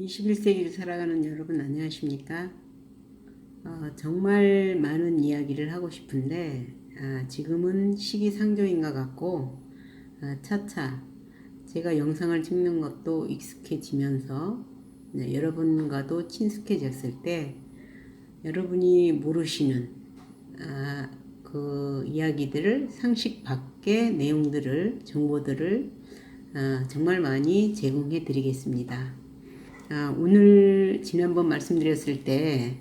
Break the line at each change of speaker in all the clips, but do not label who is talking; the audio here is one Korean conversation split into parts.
21세기를 살아가는 여러분 안녕하십니까? 정말 많은 이야기를 하고 싶은데 지금은 시기상조인 것 같고 차차 제가 영상을 찍는 것도 익숙해지면서 여러분과도 친숙해졌을 때 여러분이 모르시는 그 이야기들을 상식 밖의 내용들을 정보들을 정말 많이 제공해 드리겠습니다. 오늘 지난번 말씀드렸을 때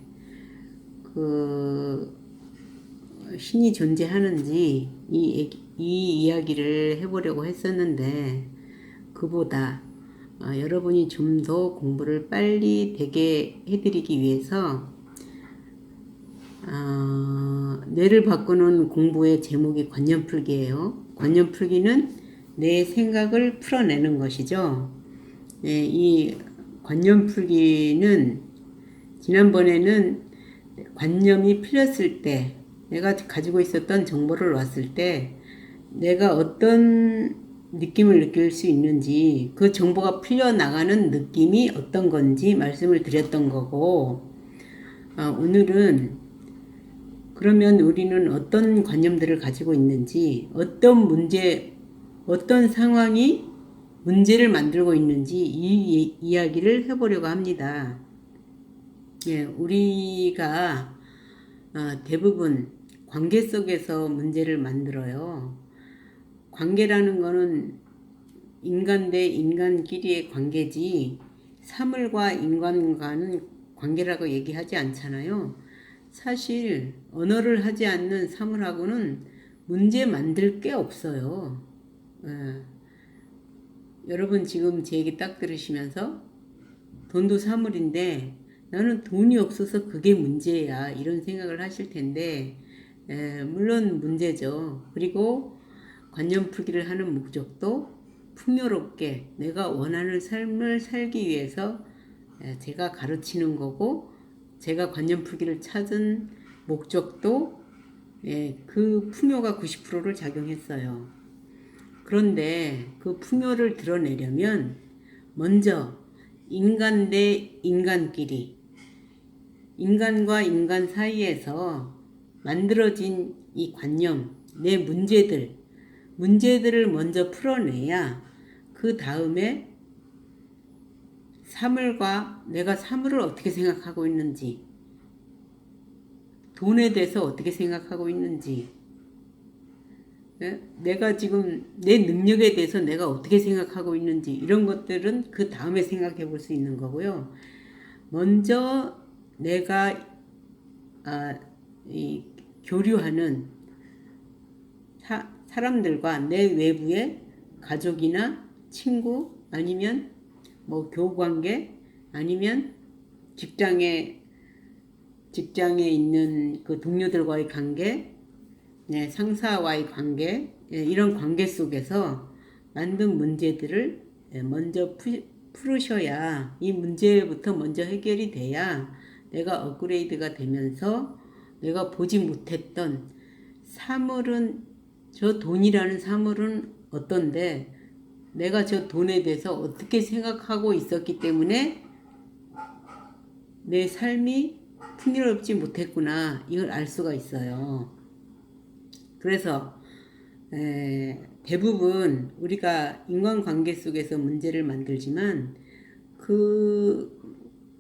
그 신이 존재하는지 이 이야기를 해보려고 했었는데 그보다 여러분이 좀 더 공부를 빨리 되게 해드리기 위해서 뇌를 바꾸는 공부의 제목이 관념풀기예요. 관념풀기는 내 생각을 풀어내는 것이죠. 네, 이 관념풀기는 지난번에는 관념이 풀렸을 때 내가 가지고 있었던 정보를 놨을 때 내가 어떤 느낌을 느낄 수 있는지 그 정보가 풀려나가는 느낌이 어떤 건지 말씀을 드렸던 거고 오늘은 그러면 우리는 어떤 관념들을 가지고 있는지 어떤 상황이 문제를 만들고 있는지 이 이야기를 해보려고 합니다. 예, 우리가 대부분 관계 속에서 문제를 만들어요. 관계라는 거는 인간 대 인간끼리의 관계지 사물과 인간과는 관계라고 얘기하지 않잖아요. 사실 언어를 하지 않는 사물하고는 문제 만들 게 없어요. 예. 여러분 지금 제 얘기 딱 들으시면서 돈도 사물인데 나는 돈이 없어서 그게 문제야 이런 생각을 하실 텐데 물론 문제죠. 그리고 관념풀기를 하는 목적도 풍요롭게 내가 원하는 삶을 살기 위해서 제가 가르치는 거고 제가 관념풀기를 찾은 목적도 그 풍요가 90%를 작용했어요. 그런데 그 풍요를 드러내려면 먼저 인간 대 인간끼리, 인간과 인간 사이에서 만들어진 이 관념, 내 문제들을 먼저 풀어내야 그 다음에 사물과 내가 사물을 어떻게 생각하고 있는지, 돈에 대해서 어떻게 생각하고 있는지, 내가 지금 내 능력에 대해서 내가 어떻게 생각하고 있는지 이런 것들은 그 다음에 생각해 볼 수 있는 거고요. 먼저 내가 교류하는 사람들과 내 외부의 가족이나 친구 아니면 뭐 교우관계 아니면 직장에 있는 그 동료들과의 관계, 상사와의 관계, 이런 관계 속에서 만든 문제들을 먼저 풀으셔야 이 문제부터 먼저 해결이 돼야 내가 업그레이드가 되면서 내가 보지 못했던 사물은 저 돈이라는 사물은 어떤데 내가 저 돈에 대해서 어떻게 생각하고 있었기 때문에 내 삶이 풍요롭지 못했구나 이걸 알 수가 있어요. 그래서 대부분 우리가 인간관계 속에서 문제를 만들지만 그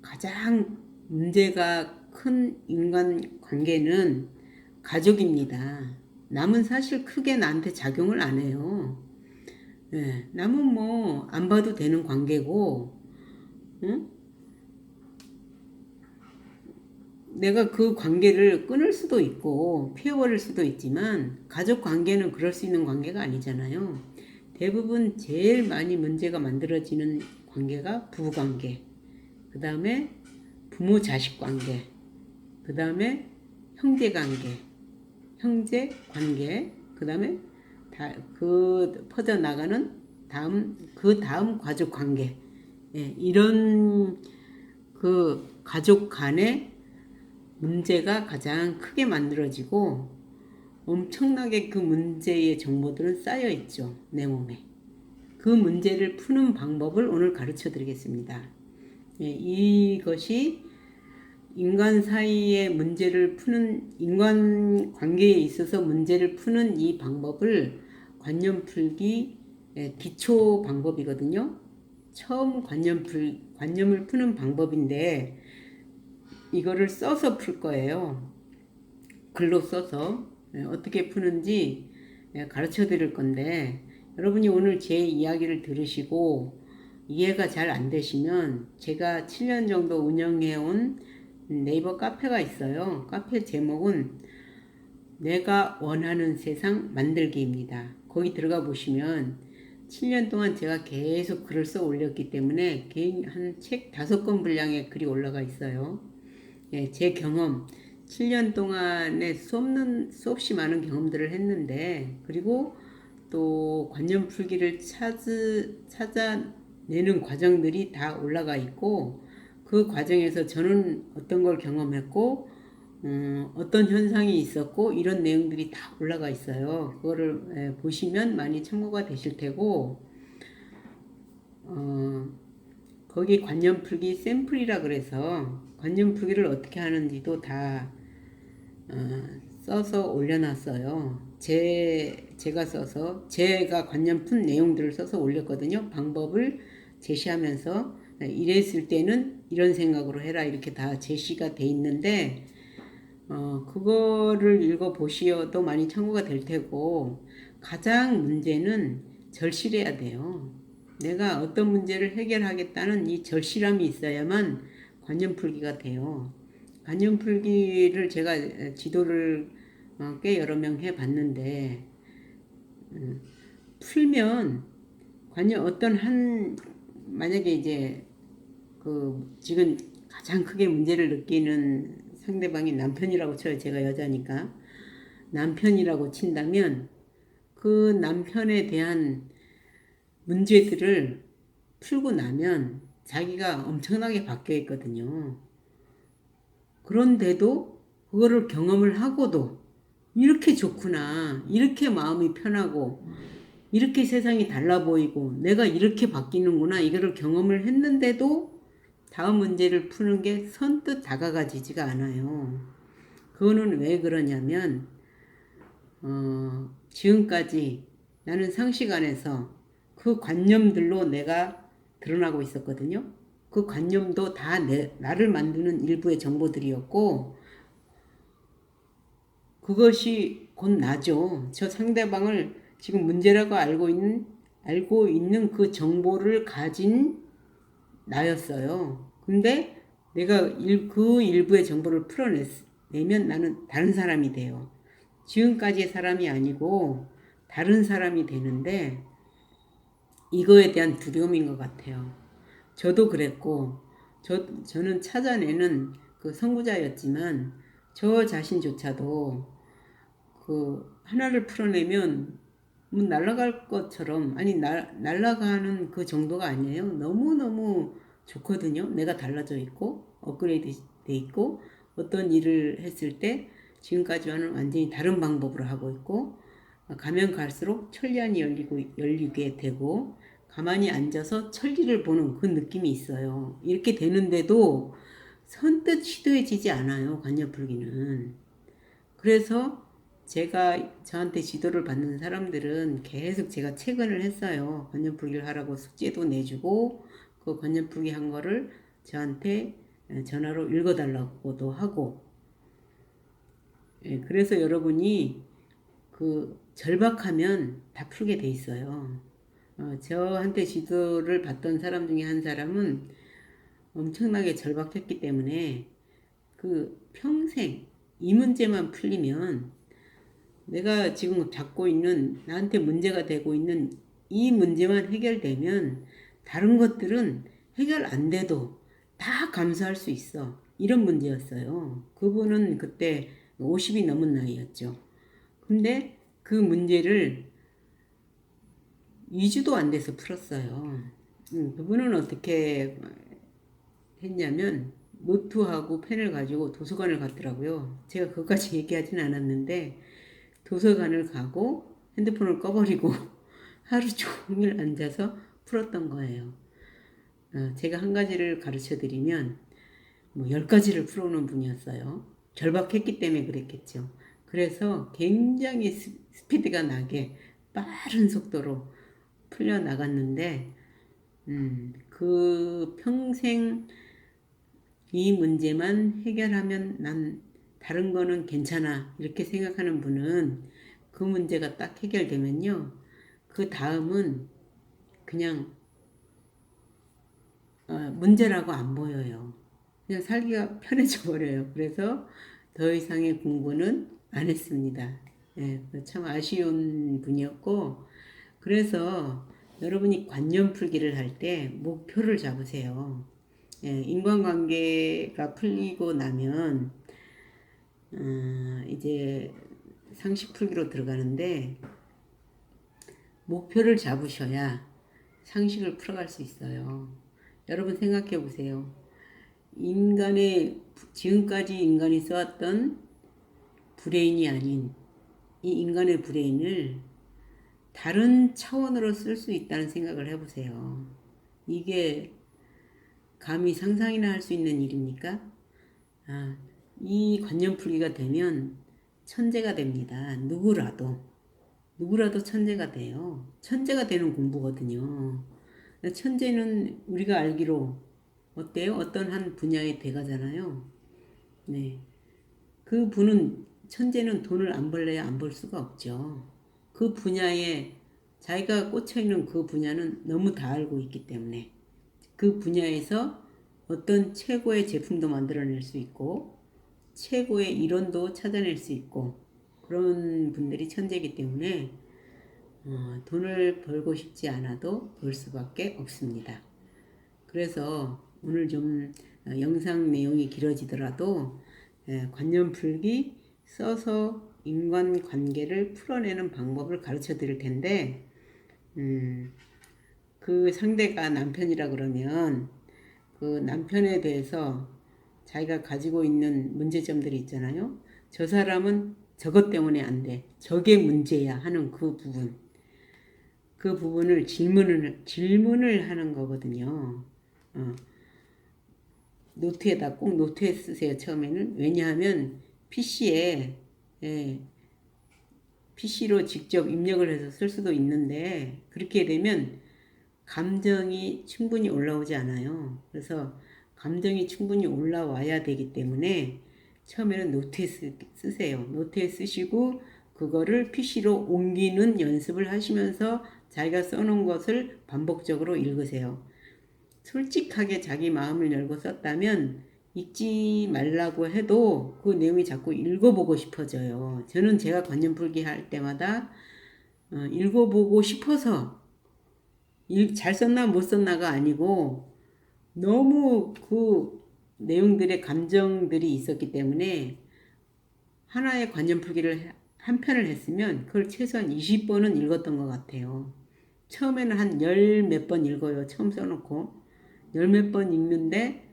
가장 문제가 큰 인간관계는 가족입니다. 남은 사실 크게 나한테 작용을 안 해요. 남은 뭐 안 봐도 되는 관계고 응? 내가 그 관계를 끊을 수도 있고 피워버릴 수도 있지만 가족 관계는 그럴 수 있는 관계가 아니잖아요. 대부분 제일 많이 문제가 만들어지는 관계가 부부관계, 그 다음에 부모 자식 관계, 그 다음에 형제관계, 그 다음에 그 퍼져나가는 그 다음 가족 관계, 이런 그 가족 간의 문제가 가장 크게 만들어지고 엄청나게 그 문제의 정보들은 쌓여 있죠. 내 몸에. 그 문제를 푸는 방법을 오늘 가르쳐 드리겠습니다. 이것이 인간 사이의 문제를 푸는, 인간 관계에 있어서 문제를 푸는 이 방법을 관념 풀기 기초 방법이거든요. 처음 관념을 푸는 방법인데 이거를 써서 풀 거예요. 글로 써서 어떻게 푸는지 가르쳐 드릴 건데, 여러분이 오늘 제 이야기를 들으시고 이해가 잘 안 되시면 제가 7년 정도 운영해 온 네이버 카페가 있어요. 카페 제목은 내가 원하는 세상 만들기입니다. 거기 들어가 보시면 7년 동안 제가 계속 글을 써 올렸기 때문에 개인 한 책 5권 분량의 글이 올라가 있어요. 제 경험, 7년 동안에 수없이 많은 경험들을 했는데, 그리고 또 관념 풀기를 찾아내는 과정들이 다 올라가 있고, 그 과정에서 저는 어떤 걸 경험했고, 어떤 현상이 있었고, 이런 내용들이 다 올라가 있어요. 그거를 보시면 많이 참고가 되실 테고, 거기 관념 풀기 샘플이라 그래서 관념 풀기를 어떻게 하는지도 다 써서 올려놨어요. 제가 써서 제가 관념 푼 내용들을 써서 올렸거든요. 방법을 제시하면서 이랬을 때는 이런 생각으로 해라 이렇게 다 제시가 돼 있는데 그거를 읽어 보시어도 많이 참고가 될 테고, 가장 문제는 절실해야 돼요. 내가 어떤 문제를 해결하겠다는 이 절실함이 있어야만 관념 풀기가 돼요. 관념 풀기를 제가 지도를 꽤 여러 명 해봤는데, 풀면 관념 만약에 이제 지금 가장 크게 문제를 느끼는 상대방이 남편이라고 쳐요. 제가 여자니까. 남편이라고 친다면 그 남편에 대한 문제들을 풀고 나면 자기가 엄청나게 바뀌어 있거든요. 그런데도 그거를 경험을 하고도 이렇게 좋구나, 이렇게 마음이 편하고, 이렇게 세상이 달라 보이고, 내가 이렇게 바뀌는구나, 이거를 경험을 했는데도 다음 문제를 푸는 게 선뜻 다가가지지가 않아요. 그거는 왜 그러냐면, 지금까지 나는 상식 안에서 그 관념들로 내가 드러나고 있었거든요. 그 관념도 다 나를 만드는 일부의 정보들이었고, 그것이 곧 나죠. 저 상대방을 지금 문제라고 알고 있는 그 정보를 가진 나였어요. 근데 내가 그 일부의 정보를 풀어내면 나는 다른 사람이 돼요. 지금까지의 사람이 아니고 다른 사람이 되는데, 이거에 대한 두려움인 것 같아요. 저도 그랬고, 저는 찾아내는 그 선구자였지만, 저 자신조차도 하나를 풀어내면 뭐 날아갈 것처럼, 아니 날아가는 그 정도가 아니에요. 너무너무 좋거든요. 내가 달라져 있고 업그레이드 돼 있고, 어떤 일을 했을 때 지금까지와는 완전히 다른 방법으로 하고 있고, 가면 갈수록 천리안이 열리게 되고, 가만히 앉아서 천리를 보는 그 느낌이 있어요. 이렇게 되는데도 선뜻 시도해지지 않아요, 관념풀기는. 그래서 저한테 지도를 받는 사람들은 계속 제가 채근을 했어요. 관념풀기를 하라고 숙제도 내주고, 그 관념풀기 한 거를 저한테 전화로 읽어달라고도 하고, 그래서 여러분이 절박하면 다 풀게 돼 있어요. 저한테 지도를 받던 사람 중에 한 사람은 엄청나게 절박했기 때문에 평생 이 문제만 풀리면, 내가 지금 나한테 문제가 되고 있는 이 문제만 해결되면 다른 것들은 해결 안 돼도 다 감수할 수 있어. 이런 문제였어요. 그분은 그때 50이 넘은 나이였죠. 근데 그 문제를 2주도 안 돼서 풀었어요. 그분은 어떻게 했냐면 노트하고 펜을 가지고 도서관을 갔더라고요. 제가 그것까지 얘기하진 않았는데, 도서관을 가고 핸드폰을 꺼버리고 하루 종일 앉아서 풀었던 거예요. 제가 한 가지를 가르쳐 드리면 뭐 10가지를 풀어오는 분이었어요. 절박했기 때문에 그랬겠죠. 그래서 굉장히 스피드가 나게 빠른 속도로 풀려 나갔는데, 그 평생 이 문제만 해결하면 난 다른 거는 괜찮아 이렇게 생각하는 분은 그 문제가 딱 해결되면요, 그 다음은 그냥 문제라고 안 보여요. 그냥 살기가 편해져 버려요. 그래서 더 이상의 공부는 안 했습니다. 예, 참 아쉬운 분이었고, 그래서 여러분이 관념 풀기를 할 때 목표를 잡으세요. 예, 인간관계가 풀리고 나면 이제 상식 풀기로 들어가는데, 목표를 잡으셔야 상식을 풀어갈 수 있어요. 여러분 생각해 보세요. 지금까지 인간이 써왔던 브레인이 아닌 이 인간의 브레인을 다른 차원으로 쓸 수 있다는 생각을 해보세요. 이게 감히 상상이나 할 수 있는 일입니까? 이 관념 풀기가 되면 천재가 됩니다. 누구라도 천재가 돼요. 천재가 되는 공부거든요. 천재는 우리가 알기로 어때요? 어떤 한 분야의 대가잖아요. 네. 그 분은, 천재는 돈을 안 벌래야 안 벌 수가 없죠. 그 분야에 자기가 꽂혀있는 그 분야는 너무 다 알고 있기 때문에 그 분야에서 어떤 최고의 제품도 만들어낼 수 있고 최고의 이론도 찾아낼 수 있고 그런 분들이 천재이기 때문에 돈을 벌고 싶지 않아도 벌 수밖에 없습니다. 그래서 오늘 좀 영상 내용이 길어지더라도 관념 풀기 써서 인간관계를 풀어내는 방법을 가르쳐 드릴 텐데, 그 상대가 남편이라 그러면 그 남편에 대해서 자기가 가지고 있는 문제점들이 있잖아요. 저 사람은 저것 때문에 안 돼, 저게 문제야 하는 그 부분을 질문을 하는 거거든요. 노트에다 꼭 노트에 쓰세요. 처음에는. 왜냐하면 PC로 직접 입력을 해서 쓸 수도 있는데, 그렇게 되면 감정이 충분히 올라오지 않아요. 그래서 감정이 충분히 올라와야 되기 때문에 처음에는 노트에 쓰세요. 노트에 쓰시고 그거를 PC로 옮기는 연습을 하시면서 자기가 써놓은 것을 반복적으로 읽으세요. 솔직하게 자기 마음을 열고 썼다면 읽지 말라고 해도 그 내용이 자꾸 읽어보고 싶어져요. 저는 제가 관념 풀기 할 때마다 읽어보고 싶어서, 잘 썼나 못 썼나가 아니고 너무 그 내용들의 감정들이 있었기 때문에 하나의 관념 풀기를 한 편을 했으면 그걸 최소한 20번은 읽었던 것 같아요. 처음에는 한 열 몇 번 읽어요. 처음 써놓고 열 몇 번 읽는데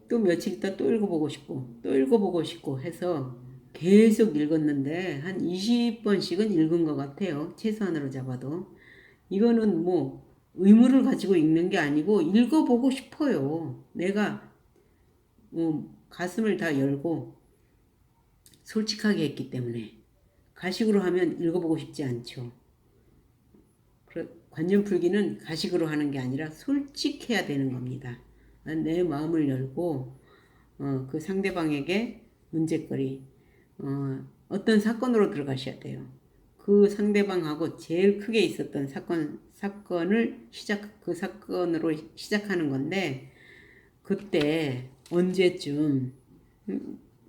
또 며칠 있다 또 읽어보고 싶고 또 읽어보고 싶고 해서 계속 읽었는데 한 20번씩은 읽은 것 같아요. 최소한으로 잡아도. 이거는 뭐 의무를 가지고 읽는 게 아니고 읽어보고 싶어요. 내가 가슴을 다 열고 솔직하게 했기 때문에. 가식으로 하면 읽어보고 싶지 않죠. 관념 풀기는 가식으로 하는 게 아니라 솔직해야 되는 겁니다. 내 마음을 열고 그 상대방에게 문제거리, 어떤 사건으로 들어가셔야 돼요. 그 상대방하고 제일 크게 있었던 사건을 그 사건으로 시작하는 건데, 그때 언제쯤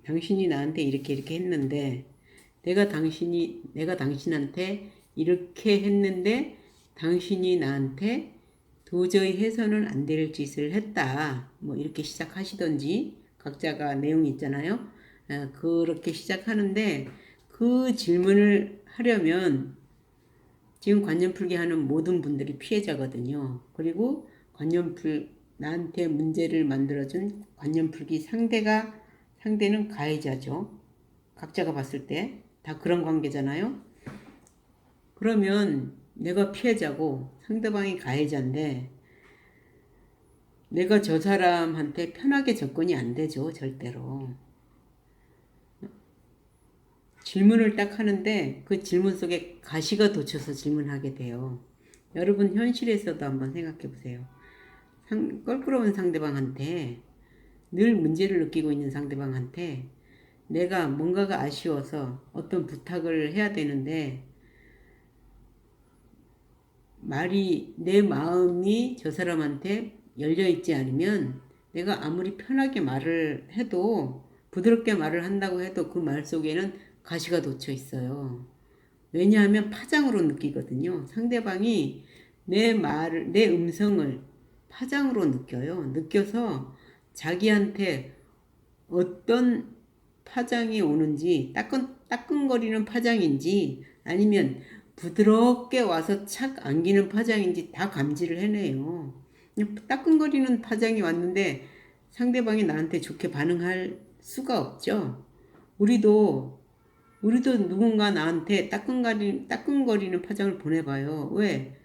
당신이 나한테 이렇게 했는데, 내가 당신한테 이렇게 했는데 당신이 나한테 도저히 해서는 안 될 짓을 했다. 뭐 이렇게 시작하시던지, 각자가 내용이 있잖아요. 그렇게 시작하는데, 그 질문을 하려면 지금 관념 풀기 하는 모든 분들이 피해자거든요. 그리고 나한테 문제를 만들어준 관념 풀기 상대는 가해자죠. 각자가 봤을 때 다 그런 관계잖아요. 그러면 내가 피해자고 상대방이 가해자인데 내가 저 사람한테 편하게 접근이 안 되죠, 절대로. 질문을 딱 하는데 그 질문 속에 가시가 돋쳐서 질문하게 돼요. 여러분 현실에서도 한번 생각해 보세요. 껄끄러운 상대방한테, 늘 문제를 느끼고 있는 상대방한테 내가 뭔가가 아쉬워서 어떤 부탁을 해야 되는데 내 마음이 저 사람한테 열려있지 않으면 내가 아무리 편하게 말을 해도, 부드럽게 말을 한다고 해도 그 말 속에는 가시가 돋쳐 있어요. 왜냐하면 파장으로 느끼거든요. 상대방이 내 음성을 파장으로 느껴요. 느껴서 자기한테 어떤 파장이 오는지, 따끔거리는 파장인지 아니면 부드럽게 와서 착 안기는 파장인지 다 감지를 해내요. 따끔거리는 파장이 왔는데 상대방이 나한테 좋게 반응할 수가 없죠. 우리도 누군가 나한테 따끔거리는 파장을 보내봐요. 왜?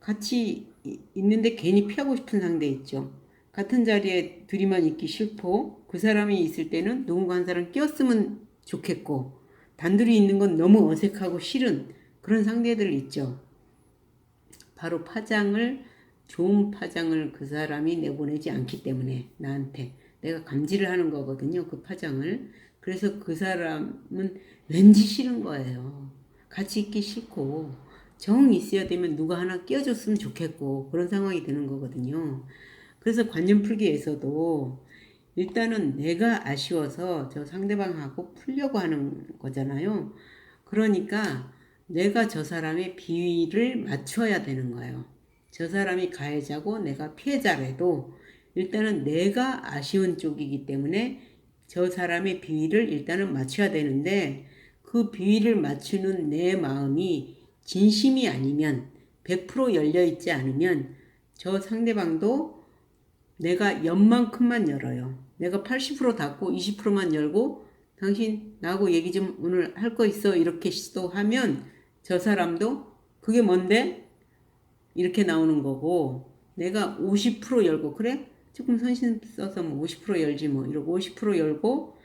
같이 있는데 괜히 피하고 싶은 상대 있죠. 같은 자리에 둘이만 있기 싫고 그 사람이 있을 때는 누군가 한 사람 끼었으면 좋겠고 단둘이 있는 건 너무 어색하고 싫은 그런 상대들 있죠. 바로 좋은 파장을 그 사람이 내보내지 않기 때문에 나한테 내가 감지를 하는 거거든요. 그 파장을. 그래서 그 사람은 왠지 싫은 거예요. 같이 있기 싫고 정 있어야 되면 누가 하나 끼워줬으면 좋겠고 그런 상황이 되는 거거든요. 그래서 관념풀기에서도 일단은 내가 아쉬워서 저 상대방하고 풀려고 하는 거잖아요. 그러니까 내가 저 사람의 비위를 맞춰야 되는 거예요. 저 사람이 가해자고 내가 피해자라도 일단은 내가 아쉬운 쪽이기 때문에 저 사람의 비위를 일단은 맞춰야 되는데 그 비위를 맞추는 내 마음이 진심이 아니면 100% 열려있지 않으면 저 상대방도 내가 연만큼만 열어요. 내가 80% 닫고 20%만 열고 당신 나하고 얘기 좀 오늘 할 거 있어 이렇게 시도하면 저 사람도 그게 뭔데? 이렇게 나오는 거고 내가 50% 열고 그래? 조금 선심 써서 뭐 50% 열지 뭐 이러고 50% 열고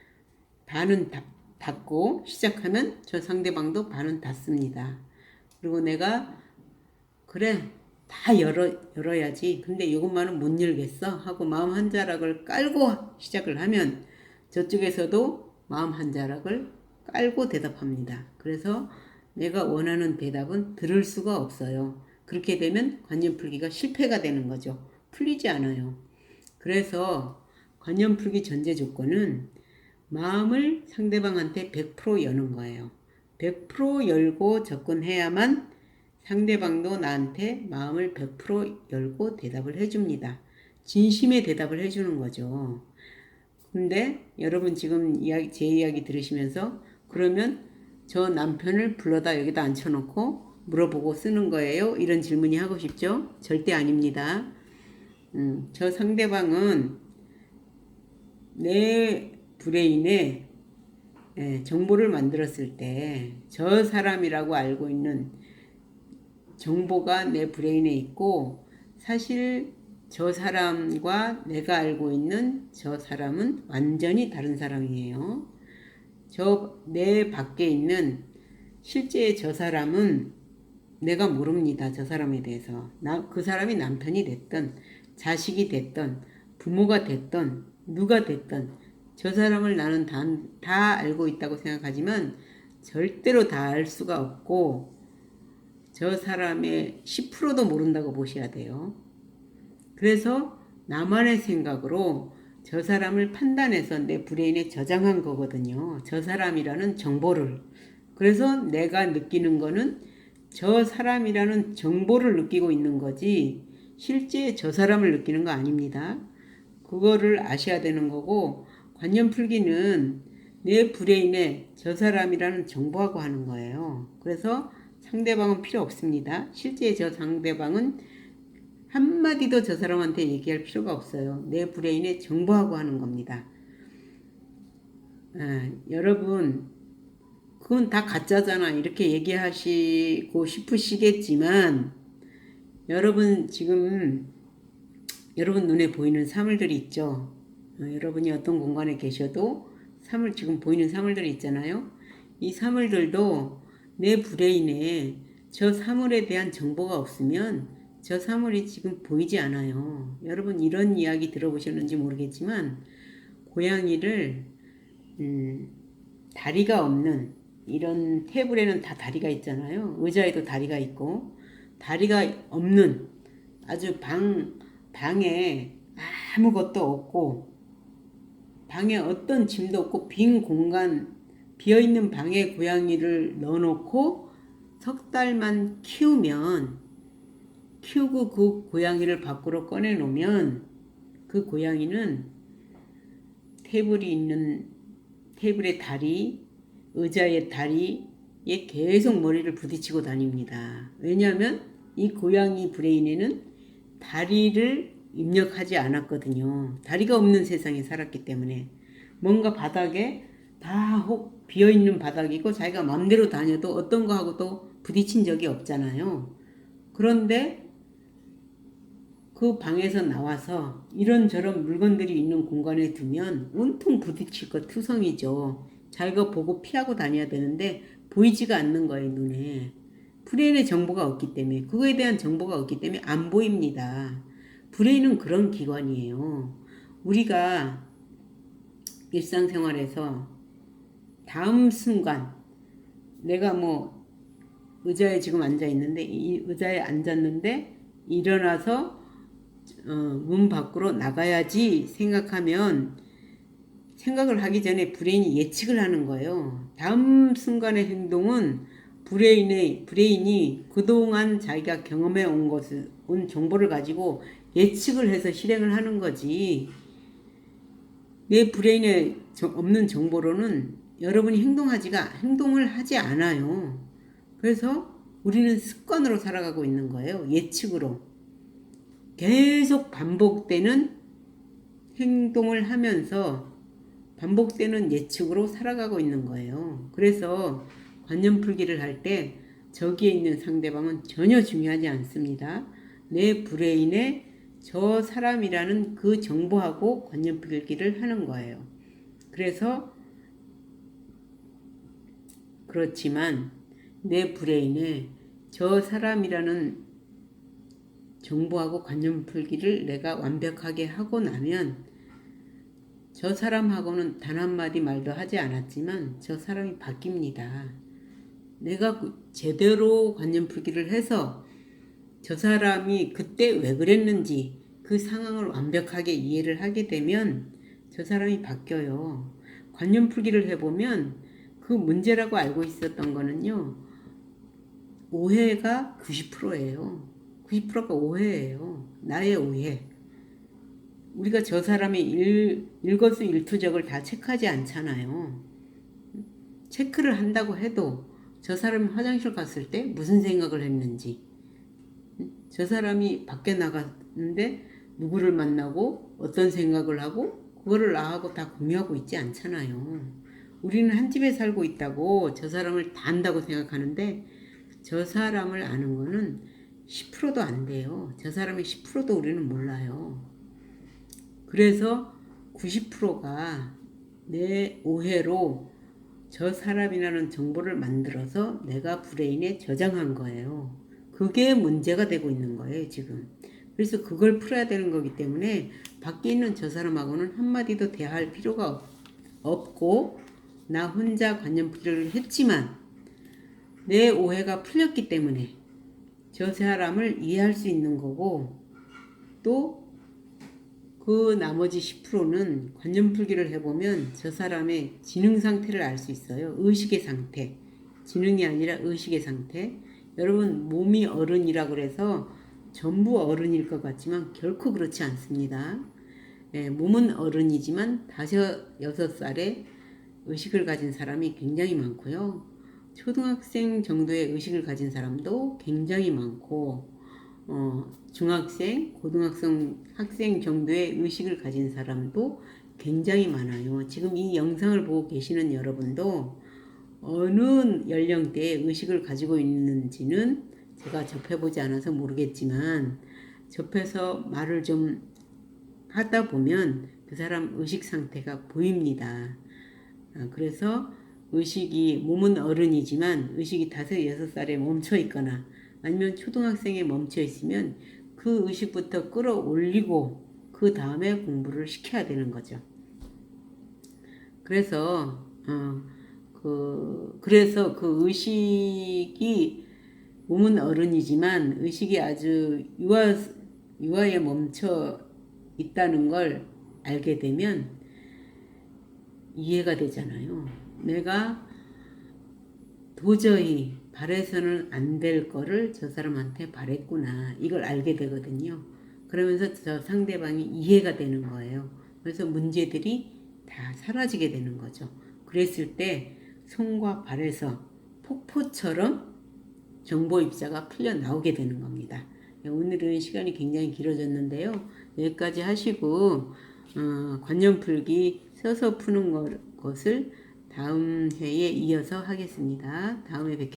반은 닫고 시작하면 저 상대방도 반은 닫습니다. 그리고 내가 그래 다 열어야지 근데 이것만은 못 열겠어 하고 마음 한 자락을 깔고 시작을 하면 저쪽에서도 마음 한 자락을 깔고 대답합니다. 그래서 내가 원하는 대답은 들을 수가 없어요. 그렇게 되면 관념풀기가 실패가 되는 거죠. 풀리지 않아요. 그래서 관념풀기 전제 조건은 마음을 상대방한테 100% 여는 거예요. 100% 열고 접근해야만 상대방도 나한테 마음을 100% 열고 대답을 해줍니다. 진심의 대답을 해주는 거죠. 근데 여러분 지금 제 이야기 들으시면서 그러면 저 남편을 불러다 여기다 앉혀놓고 물어보고 쓰는 거예요? 이런 질문이 하고 싶죠? 절대 아닙니다. 저 상대방은 내 브레인에 정보를 만들었을 때 저 사람이라고 알고 있는 정보가 내 브레인에 있고 사실 저 사람과 내가 알고 있는 저 사람은 완전히 다른 사람이에요. 내 밖에 있는 실제 저 사람은 내가 모릅니다. 저 사람에 대해서. 그 사람이 남편이 됐든 자식이 됐든 부모가 됐든 누가 됐든 저 사람을 나는 다 알고 있다고 생각하지만 절대로 다 알 수가 없고 저 사람의 10%도 모른다고 보셔야 돼요. 그래서 나만의 생각으로 저 사람을 판단해서 내 브레인에 저장한 거거든요. 저 사람이라는 정보를. 그래서 내가 느끼는 거는 저 사람이라는 정보를 느끼고 있는 거지 실제 저 사람을 느끼는 거 아닙니다. 그거를 아셔야 되는 거고 관념풀기는 내 브레인에 저 사람이라는 정보하고 하는 거예요. 그래서 상대방은 필요 없습니다. 실제 저 상대방은 한마디도 저 사람한테 얘기할 필요가 없어요. 내 브레인에 정보하고 하는 겁니다. 여러분 그건 다 가짜잖아 이렇게 얘기하시고 싶으시겠지만 여러분 지금 여러분 눈에 보이는 사물들이 있죠. 여러분이 어떤 공간에 계셔도 사물, 지금 보이는 사물들이 있잖아요. 이 사물들도 내 브레인에 저 사물에 대한 정보가 없으면 저 사물이 지금 보이지 않아요. 여러분 이런 이야기 들어보셨는지 모르겠지만 고양이를 다리가 없는, 이런 테이블에는 다 다리가 있잖아요. 의자에도 다리가 있고, 다리가 없는 아주 방에 아무것도 없고, 방에 어떤 짐도 없고 빈 공간, 비어있는 방에 고양이를 넣어놓고 석 달만 키우고 그 고양이를 밖으로 꺼내놓으면 그 고양이는 테이블의 다리, 의자의 다리에 계속 머리를 부딪히고 다닙니다. 왜냐하면 이 고양이 브레인에는 다리를 입력하지 않았거든요. 다리가 없는 세상에 살았기 때문에 뭔가 바닥에 다 혹 비어있는 바닥이고 자기가 마음대로 다녀도 어떤 거하고도 부딪힌 적이 없잖아요. 그런데 그 방에서 나와서 이런저런 물건들이 있는 공간에 두면 온통 부딪힐 거 투성이죠. 자기가 보고 피하고 다녀야 되는데 보이지가 않는 거예요, 눈에. 브레인에 정보가 없기 때문에, 그거에 대한 정보가 없기 때문에 안 보입니다. 브레인은 그런 기관이에요. 우리가 일상생활에서 다음 순간 내가 뭐 의자에 지금 앉아 있는데, 이 의자에 앉았는데 일어나서 문 밖으로 나가야지 생각을 하기 전에 브레인이 예측을 하는 거예요. 다음 순간의 행동은 브레인이 그동안 자기가 경험해 온 정보를 가지고 예측을 해서 실행을 하는 거지. 내 브레인에 없는 정보로는 여러분이 행동을 하지 않아요. 그래서 우리는 습관으로 살아가고 있는 거예요. 예측으로. 계속 반복되는 행동을 하면서 반복되는 예측으로 살아가고 있는 거예요. 그래서 관념 풀기를 할 때 저기에 있는 상대방은 전혀 중요하지 않습니다. 내 브레인에 저 사람이라는 그 정보하고 관념 풀기를 하는 거예요. 그렇지만 내 브레인에 저 사람이라는 정보하고 관념 풀기를 내가 완벽하게 하고 나면 저 사람하고는 단 한마디 말도 하지 않았지만 저 사람이 바뀝니다. 내가 제대로 관념 풀기를 해서 저 사람이 그때 왜 그랬는지 그 상황을 완벽하게 이해를 하게 되면 저 사람이 바뀌어요. 관념 풀기를 해보면 그 문제라고 알고 있었던 거는요, 오해가 90%예요. 90%가 오해예요. 나의 오해. 우리가 저 사람의 일거수일투족을 다 체크하지 않잖아요. 체크를 한다고 해도 저 사람이 화장실 갔을 때 무슨 생각을 했는지, 저 사람이 밖에 나갔는데 누구를 만나고 어떤 생각을 하고 그거를 나하고 다 공유하고 있지 않잖아요. 우리는 한 집에 살고 있다고 저 사람을 다 안다고 생각하는데 저 사람을 아는 거는 10%도 안 돼요. 저 사람의 10%도 우리는 몰라요. 그래서 90%가 내 오해로 저 사람이라는 정보를 만들어서 내가 브레인에 저장한 거예요. 그게 문제가 되고 있는 거예요, 지금. 그래서 그걸 풀어야 되는 거기 때문에 밖에 있는 저 사람하고는 한마디도 대화할 필요가 없고 나 혼자 관념 풀이를 했지만 내 오해가 풀렸기 때문에 저 사람을 이해할 수 있는 거고, 또 그 나머지 10%는 관념 풀기를 해보면 저 사람의 지능 상태를 알 수 있어요. 의식의 상태. 지능이 아니라 의식의 상태. 여러분, 몸이 어른이라 그래서 전부 어른일 것 같지만 결코 그렇지 않습니다. 몸은 어른이지만 5, 6살에 의식을 가진 사람이 굉장히 많고요. 초등학생 정도의 의식을 가진 사람도 굉장히 많고, 중학생, 학생 정도의 의식을 가진 사람도 굉장히 많아요. 지금 이 영상을 보고 계시는 여러분도 어느 연령대의 의식을 가지고 있는지는 제가 접해보지 않아서 모르겠지만 접해서 말을 좀 하다 보면 그 사람 의식 상태가 보입니다. 그래서 의식이 몸은 어른이지만 의식이 5-6살에 멈춰 있거나 아니면 초등학생에 멈춰 있으면 그 의식부터 끌어올리고 그 다음에 공부를 시켜야 되는 거죠. 그래서 그 의식이 몸은 어른이지만 의식이 아주 유아에 멈춰 있다는 걸 알게 되면 이해가 되잖아요. 내가 도저히 바래서는 안 될 거를 저 사람한테 바랬구나. 이걸 알게 되거든요. 그러면서 저 상대방이 이해가 되는 거예요. 그래서 문제들이 다 사라지게 되는 거죠. 그랬을 때 손과 발에서 폭포처럼 정보 입자가 풀려 나오게 되는 겁니다. 오늘은 시간이 굉장히 길어졌는데요. 여기까지 하시고 관념 풀기 서서 푸는 것을 다음 회에 이어서 하겠습니다. 다음에 뵙겠습니다.